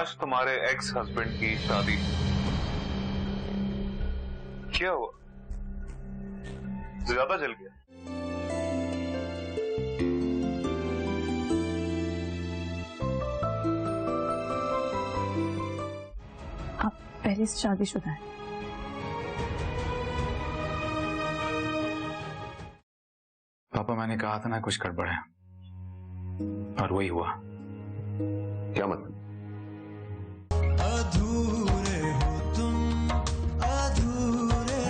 आज तुम्हारे ex husband की शादी। क्या हुआ? ज्यादा जल गया? आप पहले से शादीशुदा है। पापा, मैंने कहा था ना कुछ गड़बड़ है, और वही हुआ। क्या मतलब? अधूरे हो तुम, अधूरे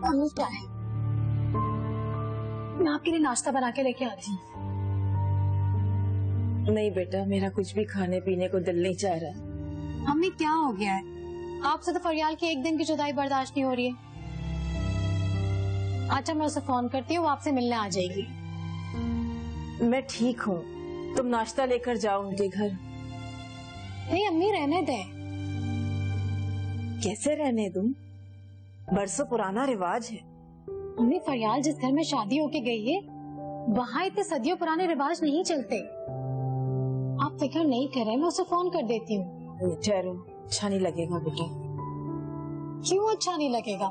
अमूल क्या है? मैं आपके लिए नाश्ता बना के लेके आती हूँ। नहीं बेटा, मेरा कुछ भी खाने पीने को दिल नहीं चाह रहा। मम्मी क्या हो गया है? आपसे तो फरियाल की एक दिन की जुदाई बर्दाश्त नहीं हो रही है। अच्छा, मैं उसे फोन करती हूँ, वो आपसे मिलने आ जाएगी। मैं ठीक हूँ, तुम नाश्ता लेकर जाओ उनके घर। नहीं अम्मी, रहने दे। कैसे रहने दूं? बरसों पुराना रिवाज है। मम्मी, फरियाल जिस घर में शादी होके गई है, वहाँ इतने सदियों पुराने रिवाज नहीं चलते। आप फिक्र नहीं करें, मैं उसे फोन कर देती हूँ। ठहरो, अच्छा नहीं लगेगा बेटा। क्यों अच्छा नहीं लगेगा?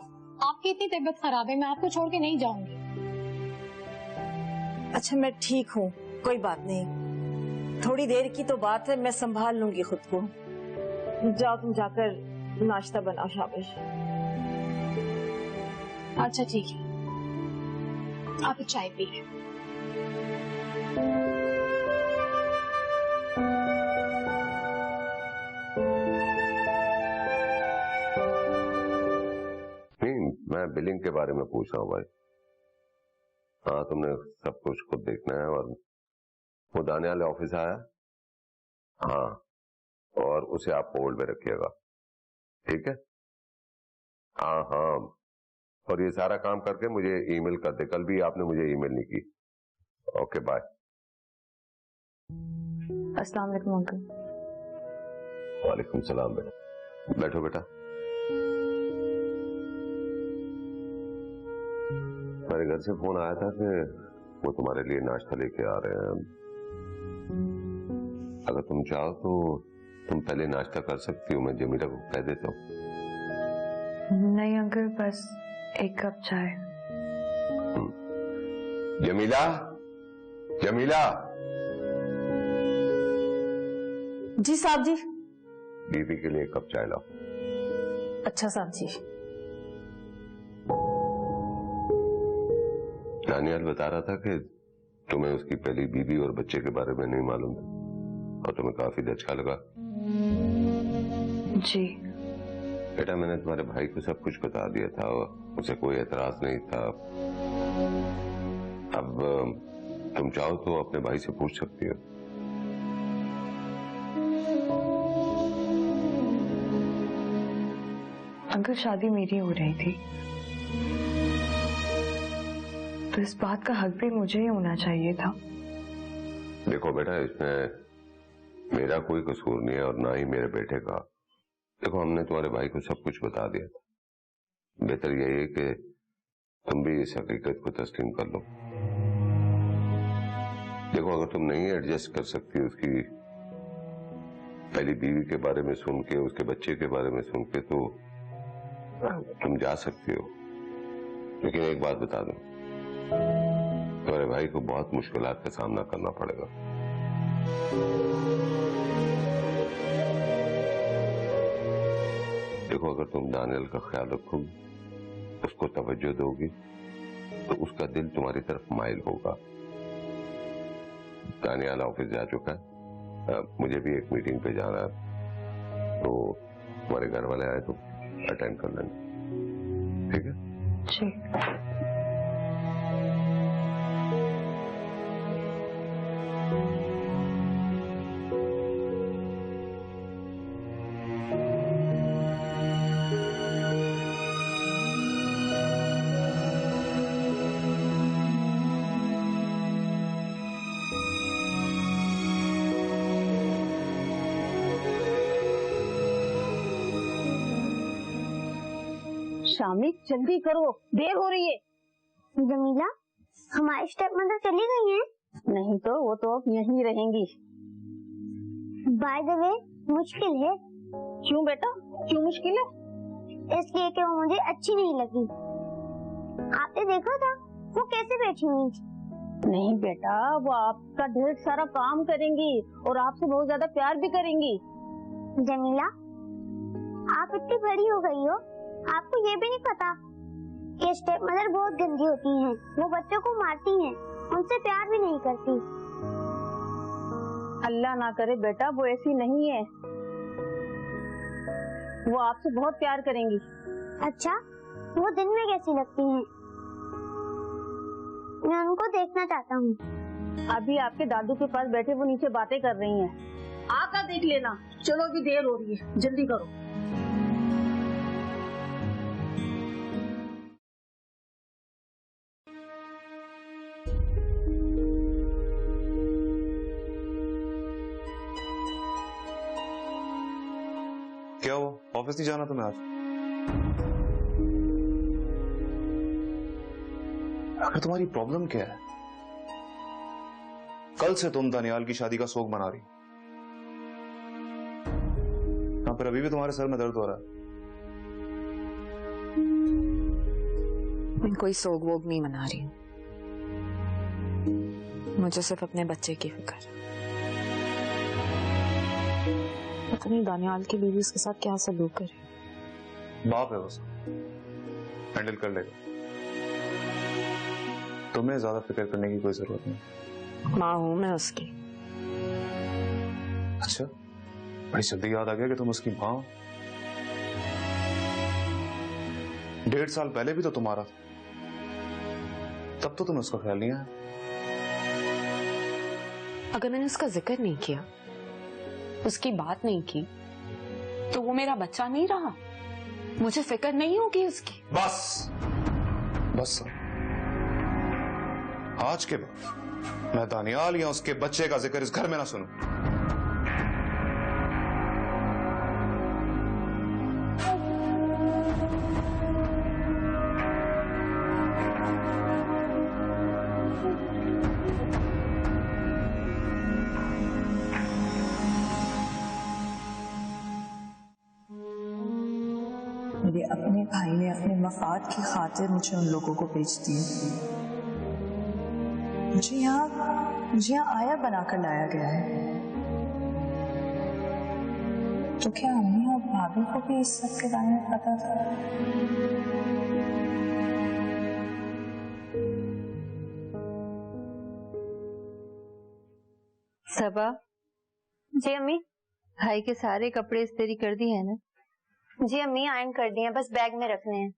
आपकी इतनी तबीयत खराब है, मैं आपको छोड़ के नहीं जाऊंगी। अच्छा मैं ठीक हूँ, कोई बात नहीं, थोड़ी देर की तो बात है, मैं संभाल लूंगी खुद को। जाओ तुम जाकर नाश्ता बनाओ। शाबाश। अच्छा ठीक है, आप चाय पी लें। नहीं, मैं बिलिंग के बारे में पूछ रहा हूँ भाई। हाँ, तुमने सब कुछ खुद देखना है। और वो दाने वाले ऑफिस आया? हाँ, और उसे आप होल्ड में रखिएगा, ठीक है? हाँ हाँ, और ये सारा काम करके मुझे ईमेल कर दे। कल भी आपने मुझे ईमेल नहीं की। Okay bye. अस्सलाम वालेकुम अंकल। वालेकुम सलाम बेटा। बैठो बेटा। मेरे घर से फोन आया था कि वो तुम्हारे लिए नाश्ता लेके आ रहे हैं। अगर तुम चाहो तो तुम पहले नाश्ता कर सकती हो, मैं जमीला को कह देता हूँ। नहीं अंकल, बस एक कप चाय। जमीला, जमीला। जी साहब जी। बीवी के लिए एक कप चाय लाओ। अच्छा साहब जी। दानियाल बता रहा था कि तुम्हें उसकी पहली बीवी और बच्चे के बारे में नहीं मालूम था, और तुम्हें काफी अच्छा लगा। जी बेटा, मैंने तुम्हारे भाई को सब कुछ बता दिया था, उसे कोई एतराज नहीं था। अब तुम चाहो तो अपने भाई से पूछ सकती हो। अंकल, शादी मेरी हो रही थी, तो इस बात का हक भी मुझे ही होना चाहिए था। देखो बेटा, इसमें मेरा कोई कसूर नहीं है और ना ही मेरे बेटे का। देखो, हमने तुम्हारे भाई को सब कुछ बता दिया था। बेहतर यही है कि तुम भी इस हकीकत को तस्लीम कर लो। देखो, अगर तुम नहीं एडजस्ट कर सकती उसकी पहली बीवी के बारे में सुन के, उसके बच्चे के बारे में सुन के, तो तुम जा सकती हो। लेकिन एक बात बता दूं, तुम्हारे भाई को बहुत मुश्किलात का सामना करना पड़ेगा। देखो, अगर तुम दानियल का ख्याल रखोगी, उसको तवज्जो दोगी, तो उसका दिल तुम्हारी तरफ माइल होगा। दानियल ऑफिस जा चुका है, मुझे भी एक मीटिंग पे जाना है, तो तुम्हारे घर वाले आए तो अटेंड कर लेंगे, ठीक है? जी। शामी जल्दी करो, देर हो रही है। जमीला, हमारी स्टेप मदर चली गई हैं? नहीं तो वो तो अब यहीं रहेंगी। बाय द वे, मुश्किल है। क्यों बेटा, क्यों मुश्किल है? इसलिए कि वो मुझे अच्छी नहीं लगी। आपने देखा था वो कैसे बैठी हुई? नहीं बेटा, वो आपका ढेर सारा काम करेंगी और आपसे बहुत ज्यादा प्यार भी करेंगी। जमीला, आप इतनी बड़ी हो गई हो, आपको ये भी नहीं पता कि स्टेप मदर बहुत गंदी होती हैं। वो बच्चों को मारती हैं, उनसे प्यार भी नहीं करती। अल्लाह ना करे बेटा, वो ऐसी नहीं है। वो आपसे बहुत प्यार करेंगी। अच्छा, वो दिन में कैसी लगती हैं? मैं उनको देखना चाहता हूँ। अभी आपके दादू के पास बैठे वो नीचे बातें कर रही हैं। आकर देख लेना। चलो, अभी देर हो रही है, जल्दी करो। क्या हुआ, ऑफिस नहीं जाना तुम्हें आज? आखिर तुम्हारी प्रॉब्लम क्या है? कल से तुम दानियाल की शादी का शोक मना रही, हाँ, फिर अभी भी तुम्हारे सर में दर्द हो रहा है। मैं कोई सोग वोग नहीं मना रही हूँ, मुझे सिर्फ अपने बच्चे की फिक्र। पता नहीं दानियाल की बीवी उसके साथ क्या सलूक करे। बाप है उसका, हैंडल कर लेगा। तुम्हें ज्यादा फिक्र करने की कोई जरूरत नहीं। माँ हूं मैं उसकी। अच्छा, बड़ी जल्दी याद आ गया कि तुम उसकी माँ हो। 1.5 साल पहले भी तो तुम्हारा था, तब तो तुम्हें उसका ख्याल नहीं आया। अगर मैंने उसका जिक्र नहीं किया, उसकी बात नहीं की, तो वो मेरा बच्चा नहीं रहा। मुझे फिक्र नहीं होगी उसकी। बस बस, आज के बाद मैं दानियाल या उसके बच्चे का जिक्र इस घर में ना सुनूं। मेरे अपने भाई ने अपने मफाद की खातिर मुझे उन लोगों को बेच दिया। मुझे यहाँ आया बनाकर लाया गया है। तो क्या अम्मी और भाभी को भी इस सब के बारे में पता था? सबा, जी अम्मी। भाई के सारे कपड़े इस्त्री कर दिए हैं ना? जी अम्मी, आयरन कर दिए हैं, बस बैग में रखने हैं।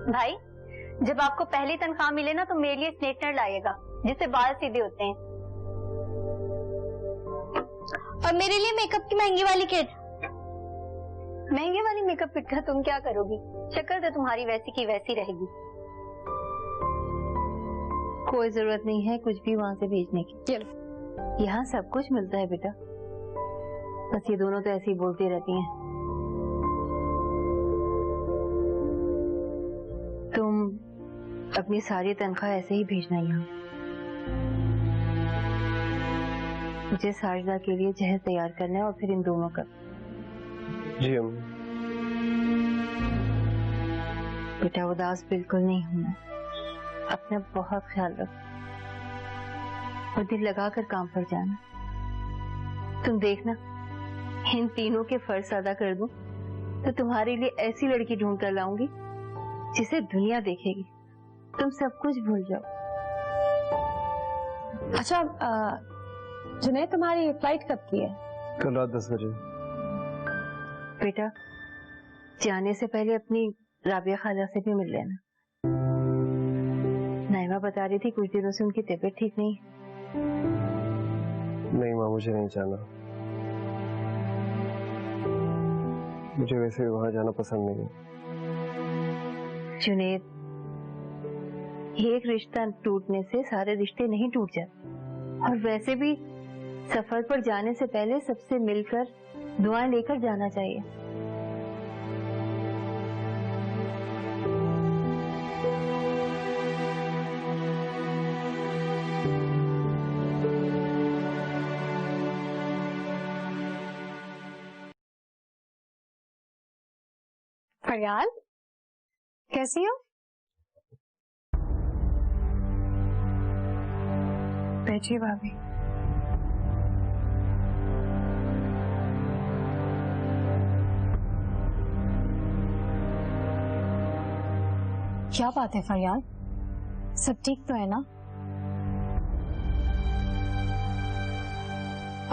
भाई, जब आपको पहली तनख्वाह मिले ना तो मेरे लिए स्ट्रेटनर लाइएगा, जिससे बाल सीधे होते हैं। और मेरे लिए मेकअप की महंगी वाली किट। महंगे वाली मेकअप किट का तुम क्या करोगी? शक्ल तो तुम्हारी वैसी की वैसी रहेगी। कोई जरूरत नहीं है कुछ भी वहां से भेजने की। चलो, यहाँ सब कुछ मिलता है बेटा, बस ये दोनों तो ऐसे ही बोलती रहती हैं। तुम अपनी सारी तनख्वाह ऐसे ही भेजना यहाँ। मुझे साजिदा के लिए जहज तैयार करना है और फिर इन दोनों का। जी अम्मी। बेटा उदास बिल्कुल नहीं होना, अपना बहुत ख्याल रख और दिल लगाकर काम पर जाना। तुम देखना, इन तीनों के फर्ज अदा कर दूं तो तुम्हारे लिए ऐसी लड़की ढूंढ कर लाऊंगी जिसे दुनिया देखेगी। तुम सब कुछ भूल जाओ। अच्छा जुनैद, तुम्हारी फ्लाइट कब की है? कल रात 10 बजे। बेटा जाने से पहले अपनी राबिया खाला से भी मिल लेना। नाइमा बता रही थी कुछ दिनों से उनकी तबीयत ठीक नहीं। नहीं माँ, मुझे नहीं जाना। मुझे वैसे भी वहां जाना पसंद नहीं है। जुनैद, एक रिश्ता टूटने से सारे रिश्ते नहीं टूट जाते। और वैसे भी सफर पर जाने से पहले सबसे मिलकर दुआएं लेकर जाना चाहिए। फरियाल, कैसी हो? बैठिए भाभी। क्या बात है फरियाल, सब ठीक तो है ना?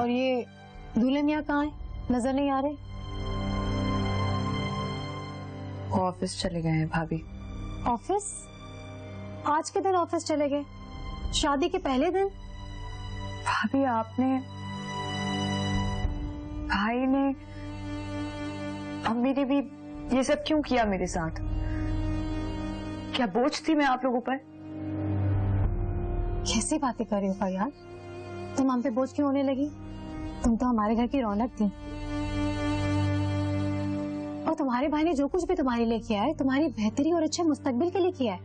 और ये दूल्हे मियाँ कहाँ है? नजर नहीं आ रहे। वो ऑफिस चले गए हैं भाभी। ऑफिस? आज के दिन ऑफिस चले गए? शादी के पहले दिन? भाभी आपने, भाई ने, अम्मी ने भी ये सब क्यों किया मेरे साथ? क्या बोझ थी मैं आप लोगों पर? कैसी बातें कर रही हो फरियाल? तुम हम पे बोझ क्यों होने लगी? तुम तो हमारे घर की रौनक थी। और तुम्हारे भाई ने जो कुछ भी तुम्हारे लिए किया है, तुम्हारी बेहतरी और अच्छे मुस्तकबिल के लिए किया है।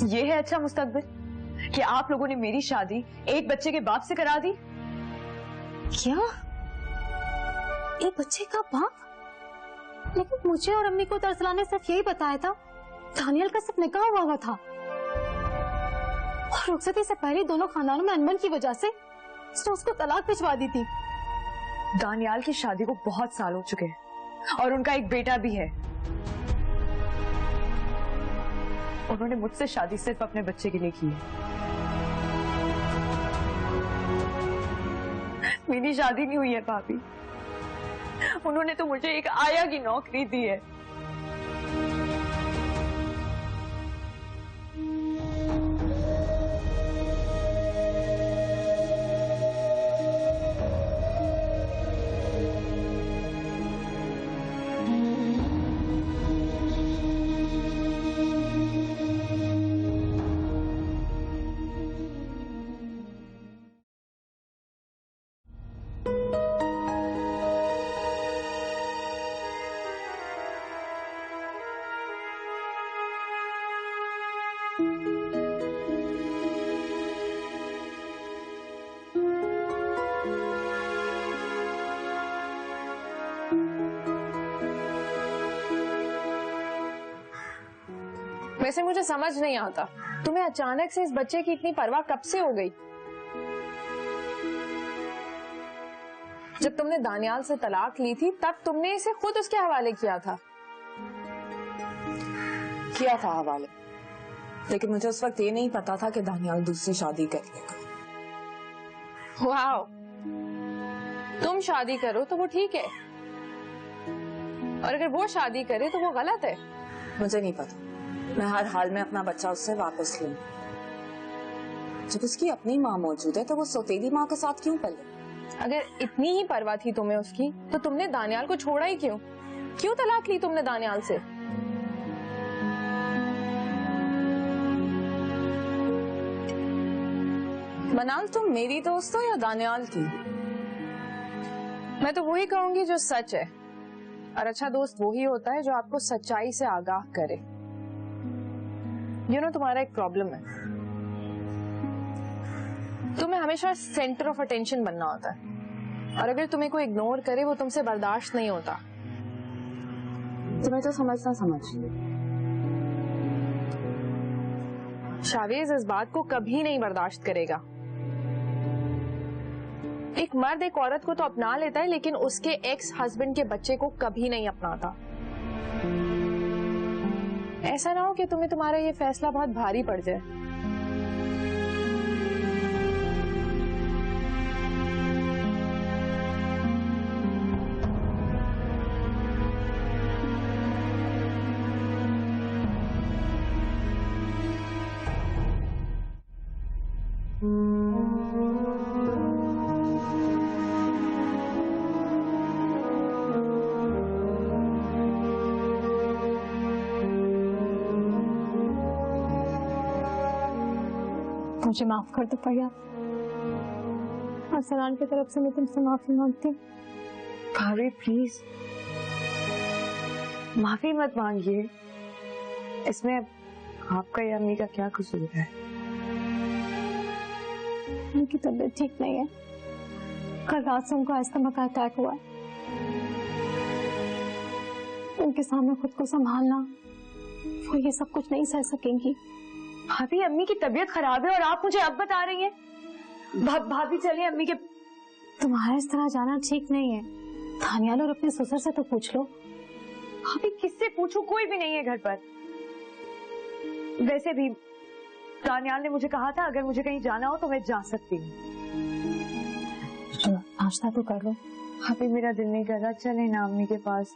ये है अच्छा मुस्तकबिल कि आप लोगों ने मेरी शादी एक बच्चे के बाप से करा दी? क्या? एक बच्चे का बाप? लेकिन मुझे और अम्मी को तरसला ने सिर्फ यही बताया था, दानियल का सिर्फ निकाह हुआ था। और रुखसती से पहले दोनों खानदानों में अनबन की वजह से उसको तलाक भिजवा दी थी। दानियाल की शादी को बहुत साल हो चुके हैं और उनका एक बेटा भी है। उन्होंने मुझसे शादी सिर्फ अपने बच्चे के लिए की है। मेरी शादी नहीं हुई है भाभी। उन्होंने तो मुझे एक आया की नौकरी दी है। वैसे मुझे समझ नहीं आता, तुम्हें अचानक से इस बच्चे की इतनी परवाह कब से हो गई? जब तुमने दानियाल से तलाक ली थी तब तुमने इसे खुद उसके हवाले किया था हवाले। लेकिन मुझे उस वक्त ये नहीं पता था कि दानियाल दूसरी शादी कर लेगा। वाह, तुम शादी करो तो वो ठीक है, और अगर वो शादी करे तो वो गलत है। मुझे नहीं पता, मैं हर हाल में अपना बच्चा उससे वापस लूं। जब उसकी अपनी माँ मौजूद है तो वो सौतेली माँ के साथ क्यों पले? अगर इतनी ही परवाह थी तुम्हें उसकी तो तुमने दानियाल को छोड़ा ही क्यों? क्यों तलाक ली तुमने दानियाल से? मनाल, तुम मेरी दोस्त हो या दानियाल की? मैं तो वही कहूंगी जो सच है, और अच्छा दोस्त वही होता है जो आपको सच्चाई से आगाह करे। तुम्हारा एक प्रॉब्लम है, तुम्हें हमेशा सेंटर ऑफ अटेंशन बनना होता है, और अगर तुम्हें कोई इग्नोर करे वो तुमसे बर्दाश्त नहीं होता। तुम्हें तो समझना समझ। शावेज इस बात को कभी नहीं बर्दाश्त करेगा। एक मर्द एक औरत को तो अपना लेता है, लेकिन उसके एक्स हस्बैंड के बच्चे को कभी नहीं अपनाता। ऐसा ना हो कि तुम्हें तुम्हारा ये फैसला बहुत भारी पड़ जाए। मुझे माफ कर दो फरियाल, अरसलान की तरफ से मैं तुमसे माफी मांगती हूँ। भाभी प्लीज माफी मत मांगिए, इसमें आपका या अम्मी का क्या कसूर है? उनकी तबीयत ठीक नहीं है, कल रात से उनको अस्थमा का अटैक हुआ है। उनके सामने खुद को संभालना, वो ये सब कुछ नहीं सह सकेंगी। भाभी अम्मी की तबीयत खराब है और आप मुझे अब बता रही हैं? भाभी चलिए अम्मी के। तुम्हारा इस तरह जाना ठीक नहीं है। दानियाल और अपने ससुर से तो पूछ लो। भाभी किससे पूछूं? कोई भी नहीं है घर पर। वैसे भी दानियाल ने मुझे कहा था अगर मुझे कहीं जाना हो तो मैं जा सकती हूँ। चलो नाश्ता तो कर लो। भाभी मेरा दिल नहीं कर रहा, चले ना अम्मी के पास।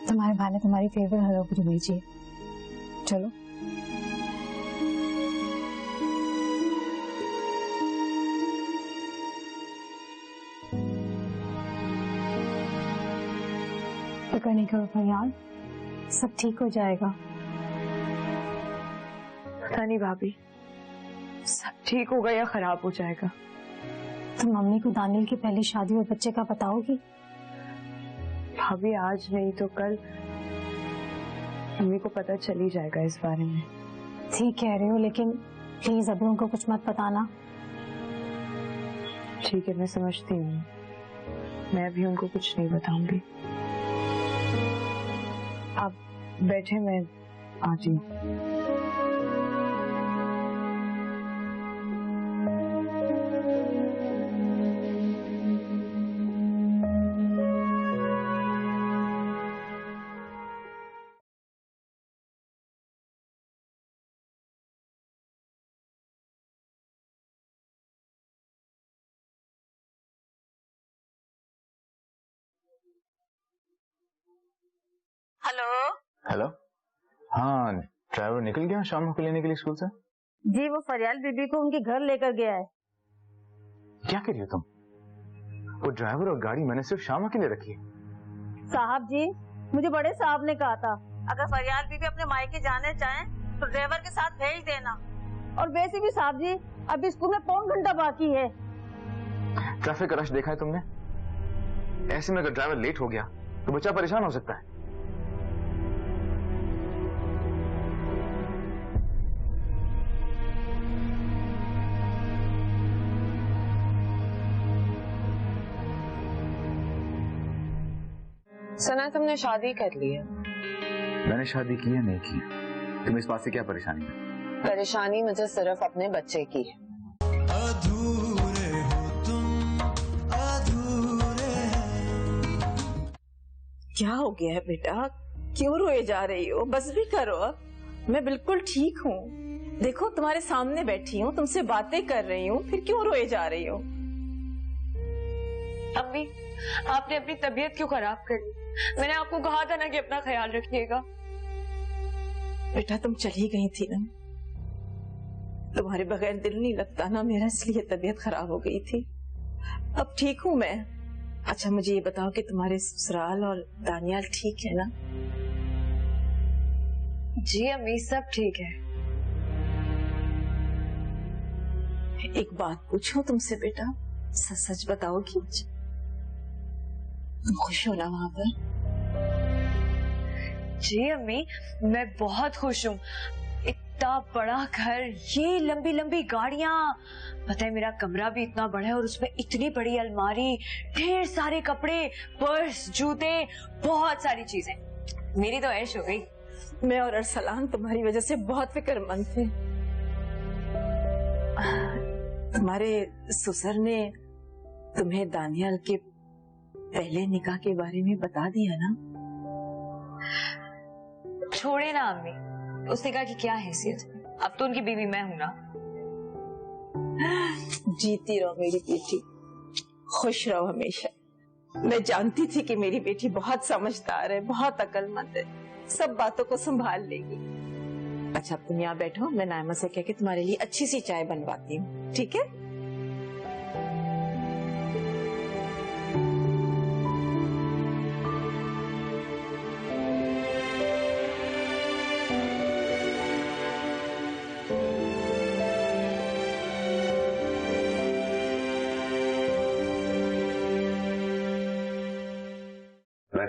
तुम्हारे भाई ने तुम्हारी फेवरेट हलवा पूरी भेजी है, चलो। फिक्र नहीं करो फरियाल, सब ठीक हो जाएगा। पता नहीं भाभी सब ठीक होगा या खराब हो जाएगा। तुम मम्मी को दानियल की पहली शादी और बच्चे का बताओगी? भाभी आज नहीं तो कल मम्मी को पता चल ही जाएगा इस बारे में। ठीक कह रहे हो, लेकिन प्लीज अभी उनको कुछ मत बताना। ठीक है मैं समझती हूँ, मैं भी उनको कुछ नहीं बताऊंगी। आप बैठे, मैं आती हूँ। हेलो। हेलो। हाँ, ड्राइवर निकल गया शाम को लेने के लिए स्कूल से? जी वो फरियाल बीबी को उनके घर लेकर गया है। क्या कह रही हो तुम? वो ड्राइवर और गाड़ी मैंने सिर्फ शाम के लिए रखी है। साहब जी, मुझे बड़े साहब ने कहा था अगर फरियाल बीबी अपने मायके जाने चाहें तो ड्राइवर के साथ भेज देना। और वैसे भी साहब जी अभी स्कूल में पौन घंटा बाकी है। ट्रैफिक रश देखा है तुमने? ऐसे में अगर ड्राइवर लेट हो गया तो बच्चा परेशान हो सकता है। सुना तुमने शादी कर ली है? मैंने शादी की है नहीं की, तुम्हें इस बात से क्या परेशानी है? परेशानी मुझे सिर्फ अपने बच्चे की है। अधूरे हो तुम, अधूरे क्या हो गया है बेटा, क्यों रोए जा रही हो? बस भी करो, मैं बिल्कुल ठीक हूँ। देखो तुम्हारे सामने बैठी हूँ, तुमसे बातें कर रही हूँ, फिर क्यों रोए जा रही हो? अम्मी आपने अपनी तबीयत क्यों खराब कर ली? मैंने आपको कहा था ना कि अपना ख्याल रखिएगा। बेटा तुम चली गई थी ना, तुम्हारे बगैर दिल नहीं लगता ना मेरा, इसलिए तबीयत खराब हो गई थी। अब ठीक हूँ मैं। अच्छा मुझे ये बताओ कि तुम्हारे ससुराल और दानियाल ठीक है ना? जी अम्मी सब ठीक है। एक बात पूछूं तुमसे बेटा, सच सच बताओगी मुझे? तुम खुश हो ना वहां पर? जी अम्मी मैं बहुत खुश हूँ। इतना बड़ा घर, ये लंबी लंबी गाड़ियां, पता है मेरा कमरा भी इतना बड़ा है और उसमें इतनी बड़ी अलमारी, ढेर सारे कपड़े, पर्स, जूते, बहुत सारी चीजें। मेरी तो ऐश हो गई। मैं और अरसलान तुम्हारी वजह से बहुत फिक्रमंद थे। तुम्हारे ससुर ने तुम्हें दानियाल के पहले निकाह के बारे में बता दिया ना? छोड़े ना अम्मी, उसने कहा कि क्या हैसियत, अब तो उनकी बीवी मैं हूं ना। जीती रहो मेरी बेटी, खुश रहो हमेशा। मैं जानती थी कि मेरी बेटी बहुत समझदार है, बहुत अक्लमंद है, सब बातों को संभाल लेगी। अच्छा तुम यहाँ बैठो, मैं नायमा से कह के तुम्हारे लिए अच्छी सी चाय बनवाती हूँ, ठीक है?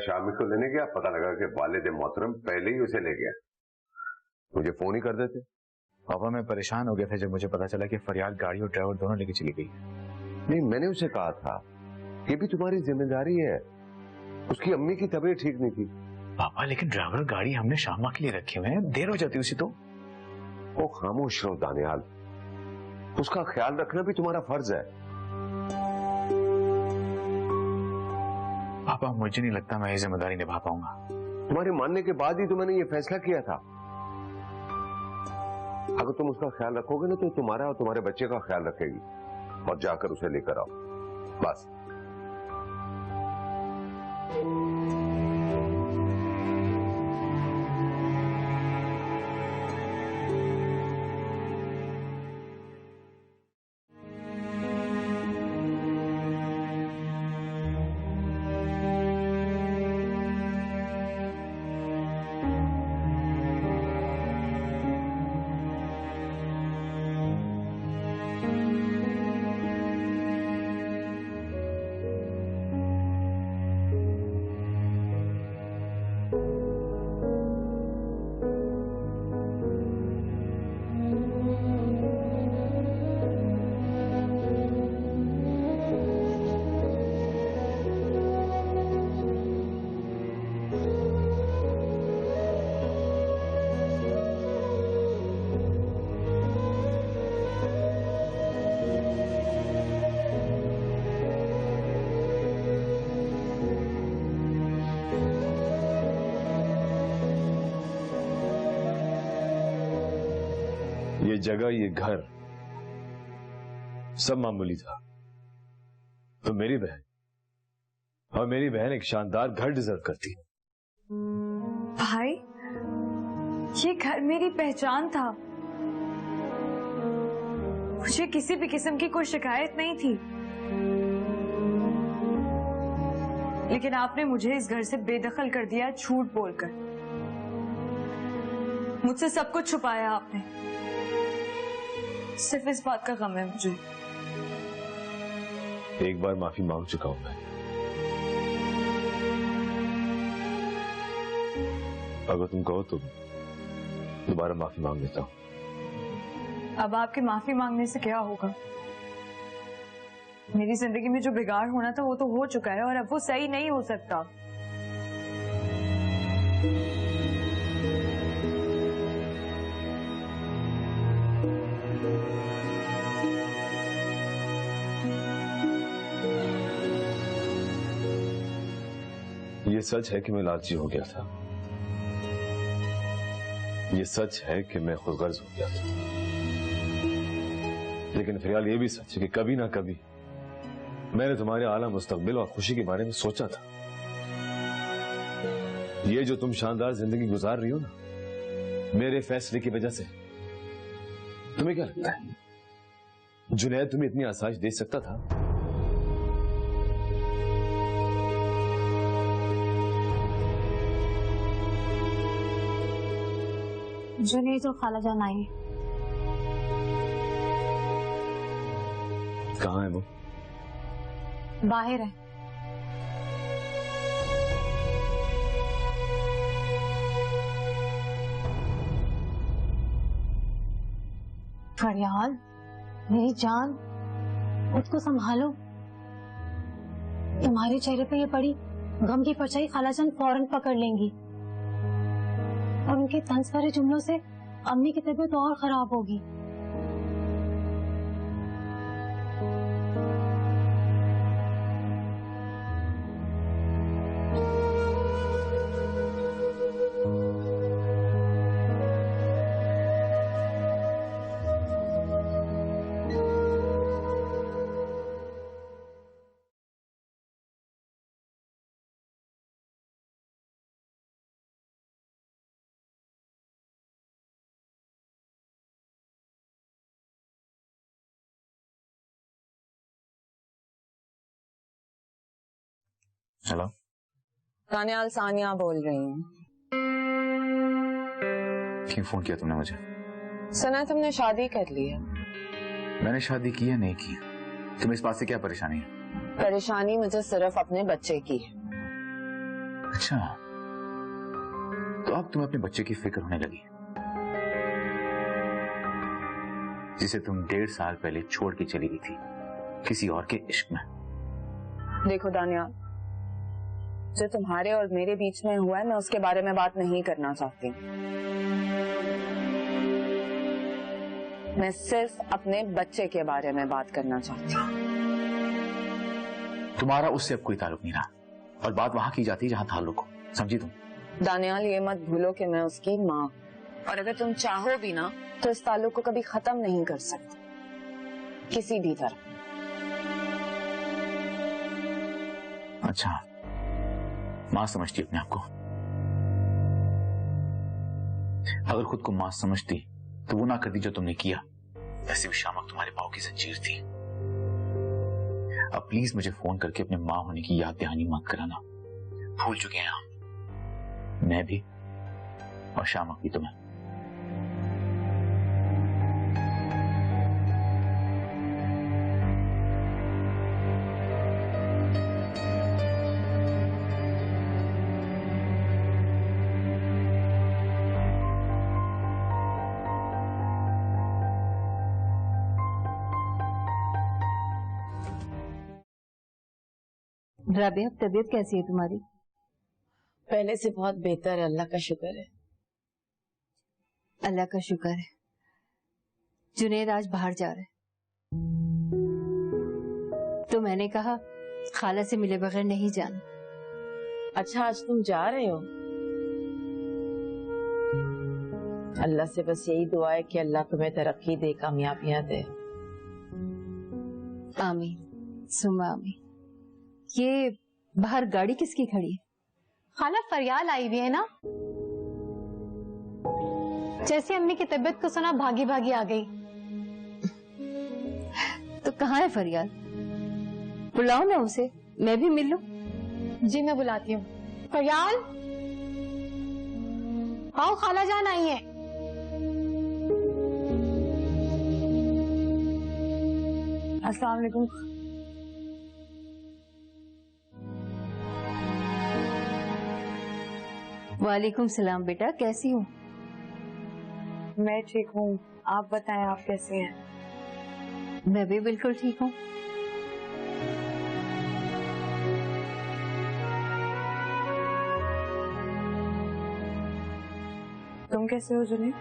शामी को लेने गया, पता लगा कि वालिद मोहतरम पहले ही उसे ले गया। मुझे फोन ही कर देते। पापा मैं परेशान हो गया था जब मुझे पता चला कि फरियाद गाड़ी और ड्राइवर दोनों लेके चली गई। नहीं, मैंने उसे कहा था ये भी तुम्हारी जिम्मेदारी है। उसकी अम्मी की तबीयत ठीक नहीं थी। पापा लेकिन ड्राइवर गाड़ी हमने शामा के लिए रखे हुए हैं, देर हो जाती उसी तो। ओ खामोश रहो दानियाल, उसका ख्याल रखना भी तुम्हारा फर्ज है। पापा मुझे नहीं लगता मैं ये जिम्मेदारी निभा पाऊंगा। तुम्हारे मानने के बाद ही तो मैंने ये फैसला किया था। अगर तुम उसका ख्याल रखोगे ना तो तुम्हारा और तुम्हारे बच्चे का ख्याल रखेगी, और जाकर उसे लेकर आओ बस। ये जगह, ये घर सब मामूली था, तो मेरी बहन एक शानदार घर डिजर्व करती है। भाई, ये घर मेरी पहचान था। मुझे किसी भी किस्म की कोई शिकायत नहीं थी, लेकिन आपने मुझे इस घर से बेदखल कर दिया झूठ बोलकर। मुझसे सब कुछ छुपाया आपने। सिर्फ इस बात का गम है मुझे। एक बार माफी मांग चुका हूं मैं। अगर तुम कहो तो दोबारा माफी मांग लेता हूं। अब आपके माफी मांगने से क्या होगा? मेरी जिंदगी में जो बिगाड़ होना था वो तो हो चुका है, और अब वो सही नहीं हो सकता। ये सच है कि मैं लालची हो गया था। ये सच है कि मैं खुदगर्ज हो गया था। लेकिन फिलहाल ये भी सच है कि कभी ना कभी मैंने तुम्हारे आला मुस्तकबिल और खुशी के बारे में सोचा था। ये जो तुम शानदार जिंदगी गुजार रही हो ना, मेरे फैसले की वजह से। तुम्हें क्या लगता है जुनैद तुम्हें इतनी आसाइश दे सकता था? जुनैद और खालाजान आए। कहाँ है वो? बाहर है। फरियाद, मेरी जान, खुद को संभालो। तुम्हारे चेहरे पे ये पड़ी गम की परछाई खालाजान फौरन पकड़ लेंगी, और उनके तंज भरे जुमलों से अम्मी की तबीयत और खराब होगी। हेलो, दानियाल, सानिया बोल रही हूँ। क्यों फोन किया तुमने मुझे? सुना तुमने शादी कर ली है। मैंने शादी की या नहीं की, तुम्हें इस बात से क्या परेशानी है? परेशानी मुझे सिर्फ अपने बच्चे की है। अच्छा, तो अब तुम्हें अपने बच्चे की फिक्र होने लगी, जिसे तुम 1.5 साल पहले छोड़ के चली गई थी किसी और के इश्क में। देखो दानियाल, जो तुम्हारे और मेरे बीच में हुआ है मैं उसके बारे में बात नहीं करना चाहती। मैं सिर्फ अपने बच्चे के बारे में बात करना चाहती हूँ। तुम्हारा उससे अब कोई ताल्लुक नहीं रहा, और बात वहां की जाती है जहां ताल्लुक हो, समझी तुम? दानियाल, ये मत भूलो कि मैं उसकी माँ, और अगर तुम चाहो भी ना तो इस ताल्लुक को कभी खत्म नहीं कर सकती किसी भी तरह। अच्छा, माँ समझती अपने आप को। अगर खुद को माँ समझती तो वो ना करती जो तुमने किया। वैसे भी शामक तुम्हारे पाँव की जंजीर थी। अब प्लीज मुझे फोन करके अपने माँ होने की याद दहानी मत कराना। भूल चुके हैं हम, मैं भी और शामक भी तुम्हें। राबिया, तबीयत कैसी है तुम्हारी? पहले से बहुत बेहतर है, अल्लाह का शुक्र है। अल्लाह का शुक्र है। जुनैद आज बाहर जा रहे, तो मैंने कहा खाला से मिले बगैर नहीं जाना। अच्छा, आज तुम जा रहे हो? अल्लाह से बस यही दुआ है कि अल्लाह तुम्हें तरक्की दे, कामयाबियां दे। आमीन सुमा आमीन। ये बाहर गाड़ी किसकी खड़ी है? खाला फरियाल आई हुई है ना, जैसे अम्मी की तबीयत को सुना भागी भागी आ गई। तो कहाँ है फरियाल? बुलाओ ना उसे, मैं भी मिल लूं। जी मैं बुलाती हूँ। फरियाल, आओ खाला जान आई है। अस्सलाम वालेकुम। वालेकुम सलाम बेटा, कैसी हो? मैं ठीक हूँ, आप बताएं आप कैसे हैं? मैं भी बिल्कुल ठीक हूँ। तुम कैसे हो जुनैद?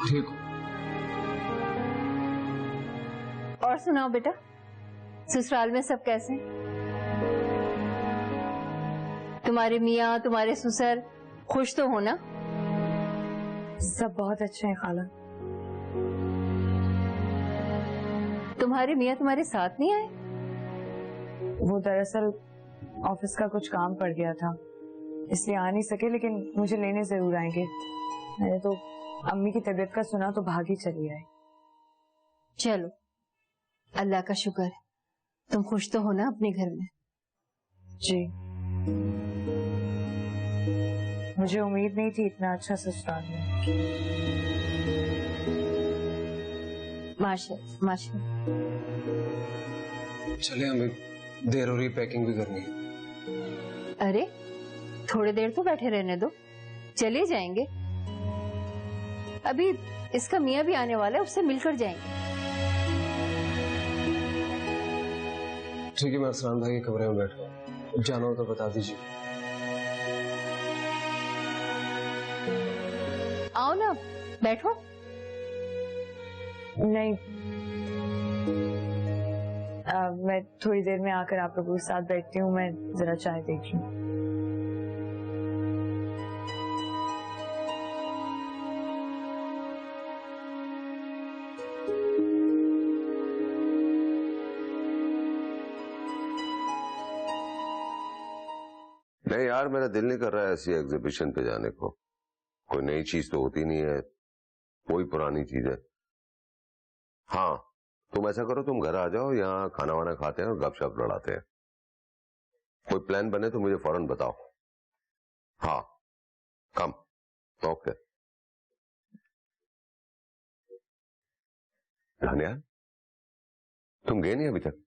ठीक हो? और सुनाओ बेटा, ससुराल में सब कैसे हैं? तुम्हारे मियाँ, तुम्हारे ससुर खुश तो हो ना? सब बहुत अच्छे हैं खाला। तुम्हारे मियाँ तुम्हारे साथ नहीं आए? वो दरअसल ऑफिस का कुछ काम पड़ गया था, इसलिए आ नहीं सके, लेकिन मुझे लेने जरूर आएंगे। मैंने तो अम्मी की तबीयत का सुना तो भागी चली आई। चलो, अल्लाह का शुक्र है, तुम खुश तो हो ना अपने घर में? जी, मुझे उम्मीद नहीं थी इतना अच्छा ससुराल में। माशाअल्लाह माशाअल्लाह। चले, हमें देर हो रही, पैकिंग भी करनी है। अरे थोड़ी देर तो बैठे रहने दो, चले जाएंगे। अभी इसका मियाँ भी आने वाला है, उससे मिलकर जाएंगे। ठीक है, मैं अरसलान भाई के कमरे में बैठा हूँ, जाना हो तो बता दीजिए। आओ ना, बैठो। नहीं, मैं थोड़ी देर में आकर आप लोगों के साथ बैठती हूँ, मैं जरा चाय देख लूं। नहीं यार, मेरा दिल नहीं कर रहा है ऐसी एग्जीबिशन पे जाने को। कोई नई चीज तो होती नहीं है, कोई पुरानी चीज है। हाँ, तुम ऐसा करो, तुम घर आ जाओ, यहाँ खाना वाना खाते हैं और गपशप लड़ाते हैं। कोई प्लान बने तो मुझे फौरन बताओ। हाँ, कम। ओके। धानिया, तुम गए नहीं अभी तक?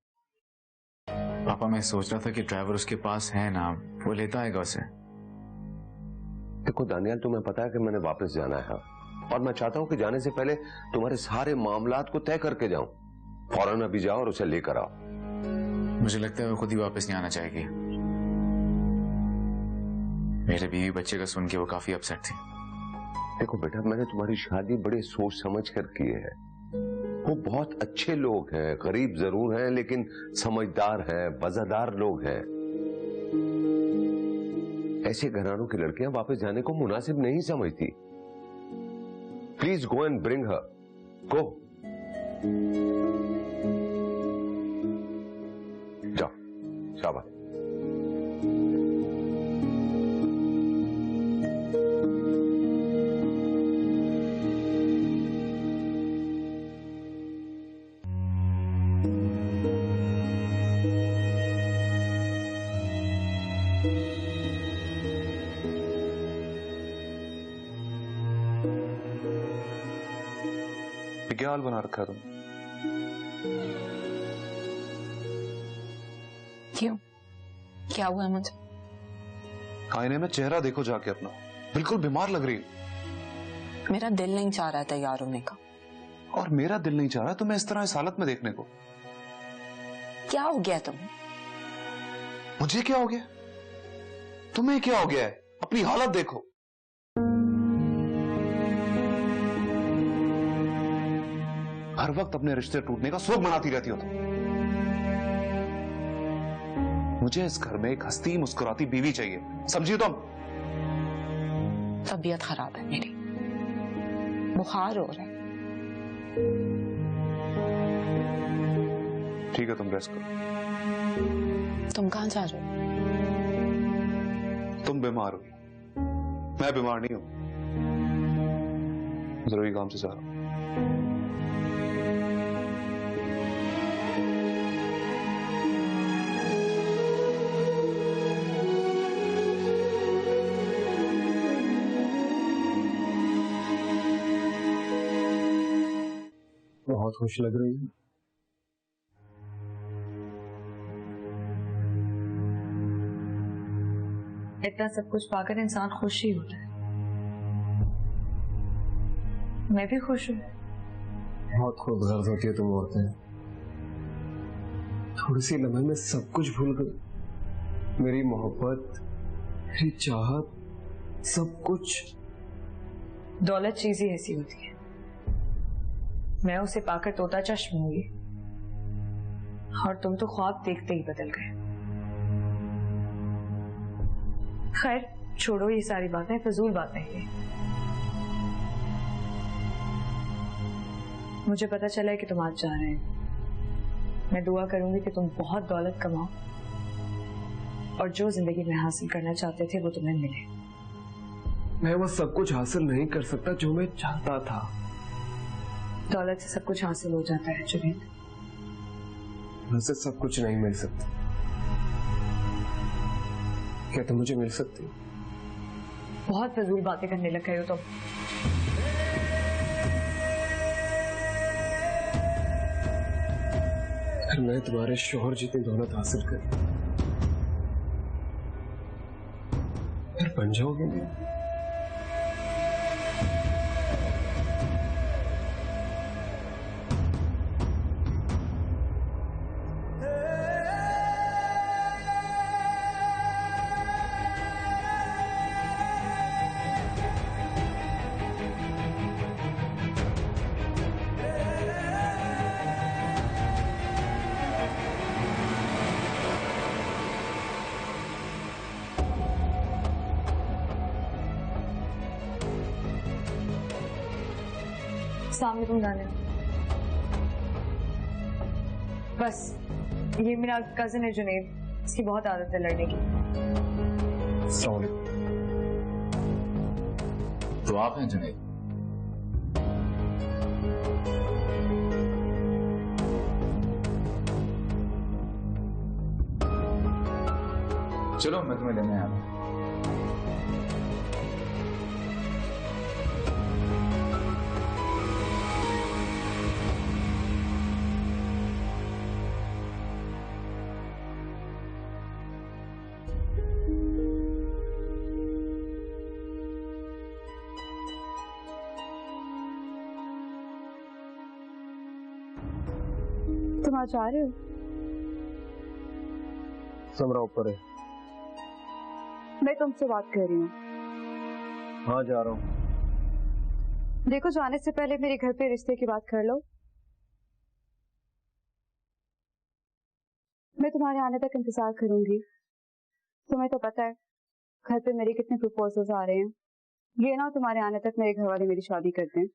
पापा मैं सोच रहा था कि ड्राइवर उसके पास है ना, वो लेता आएगा उसे। देखो दानियाल, तुम्हें पता है कि मैंने वापस जाना है और मैं चाहता हूं कि जाने से पहले तुम्हारे सारे मामलात को तय करके जाऊं। फौरन अभी जाओ और उसे लेकर आओ। मुझे लगता है वो खुद ही वापस नहीं आना चाहेगी। मेरे बीवी बच्चे का सुन के वो काफी अपसेट थी। देखो बेटा, मैंने तुम्हारी शादी बड़े सोच समझ कर की है। वो बहुत अच्छे लोग हैं, गरीब जरूर हैं लेकिन समझदार हैं, वफादार लोग हैं। ऐसे घरानों की लड़कियां वापस जाने को मुनासिब नहीं समझती। Please go and bring her, go. जाओ, शाबाश। क्या हाल बना रखा है तुम? क्यों? क्या हुआ मुझे? आईने में चेहरा देखो जाके अपना, बिल्कुल बीमार लग रही है। मेरा दिल नहीं चाह रहा तैयार होने का। और मेरा दिल नहीं चाह रहा तुम्हें इस तरह इस हालत में देखने को। क्या हो गया तुम्हें? मुझे क्या हो गया? तुम्हें क्या हो गया है? अपनी हालत देखो। हर वक्त अपने रिश्ते टूटने का शोक मनाती रहती हो तुम। मुझे इस घर में एक हंसती मुस्कुराती बीवी चाहिए, समझी तुम? तबीयत खराब है मेरी, बुखार हो रहा है। ठीक है, तुम रेस्ट करो। तुम कहां जा रहे हो? तुम बीमार हो, मैं बीमार नहीं हूं। जरूरी काम से जा रहा हूं। बहुत खुश लग रही है। इतना सब कुछ पाकर इंसान खुश ही होता है। मैं भी खुश हूँ। बहुत खूबसूरत होती है तुम औरतें। थोड़ी सी लम्हे में सब कुछ भूल गई। मेरी मोहब्बत, मेरी चाहत, सब कुछ। दौलत चीज ही ऐसी होती है, मैं उसे पाकर तोता चश्म हुई और तुम तो ख्वाब देखते ही बदल गए। खैर छोड़ो ये सारी बातें, फजूल बातें ये। मुझे पता चला है कि तुम आज जा रहे हैं। मैं दुआ करूंगी कि तुम बहुत दौलत कमाओ और जो जिंदगी में हासिल करना चाहते थे वो तुम्हें मिले। मैं वो सब कुछ हासिल नहीं कर सकता जो मैं चाहता था। दौलत से सब कुछ हासिल हो जाता है जुनैद। मुझसे सब कुछ नहीं मिल सकता। क्या तुम मुझे मिल सकती? बहुत फजूल बातें करने लग गए हो तुम। अगर मैं तुम्हारे शोहर जितनी दौलत हासिल कर, फिर बन जाओगे नहीं? अस्सलामुअलैकुम दानिया। बस ये मेरा कजिन है जुनैद, इसकी बहुत आदत है लड़ने की। तो आप हैं जुनैद? चलो मैं तुम्हें लेने आया हूं। तुम आज आ रहे हो? समरा ऊपर है। मैं तुमसे बात कर रही हूँ। हाँ जा रहा हूँ। देखो जाने से पहले मेरे घर पे रिश्ते की बात कर लो। मैं तुम्हारे आने तक इंतजार करूंगी। तुम्हें तो पता है घर पे मेरे कितने प्रपोजल्स आ रहे हैं। ये ना तुम्हारे आने तक मेरे घर वाले मेरी शादी करते हैं।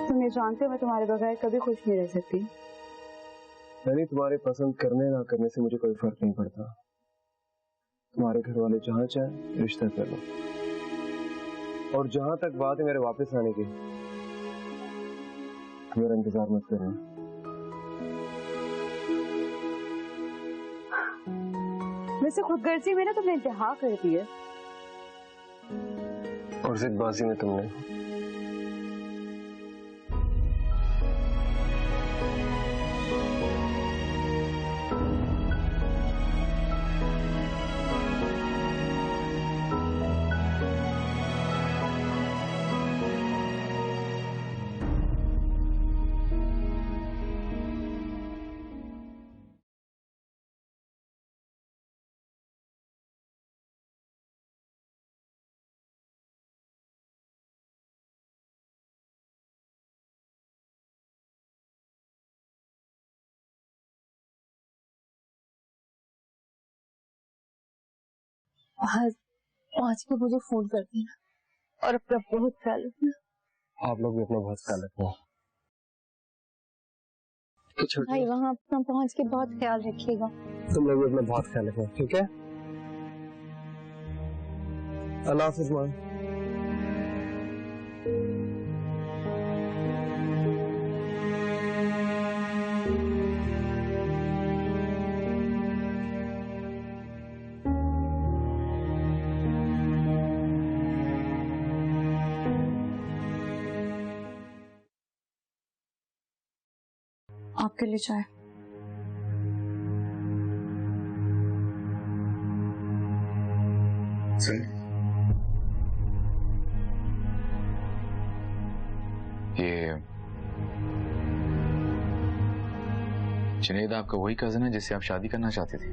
तुम ये जानते हो मैं तुम्हारे बगैर कभी खुश नहीं रह सकती। यानी तुम्हारे पसंद करने ना करने से मुझे कोई फर्क नहीं पड़ता। तुम्हारे घर वाले जहाँ चाहे रिश्ता कर लो। और जहां तक बात है मेरे वापस आने की, मेरा इंतजार मत करना। वैसे खुदगर्जी में ना तुमने इंतहा कर दी है। और जिदबाजी में तुमने आज 5 को मुझे फोन कर देना और अपना बहुत ख्याल रखना। आप लोग भी अपना बहुत ख्याल रखना। भाई वहाँ अपना पहुँच के बहुत ख्याल रखिएगा। तुम लोग भी अपना बहुत ख्याल रखना, ठीक है? अल्लाह हाफिज़ मां। आपके लिए चाय। ये जुनैद आपका वही कजन है जिससे आप शादी करना चाहते थे?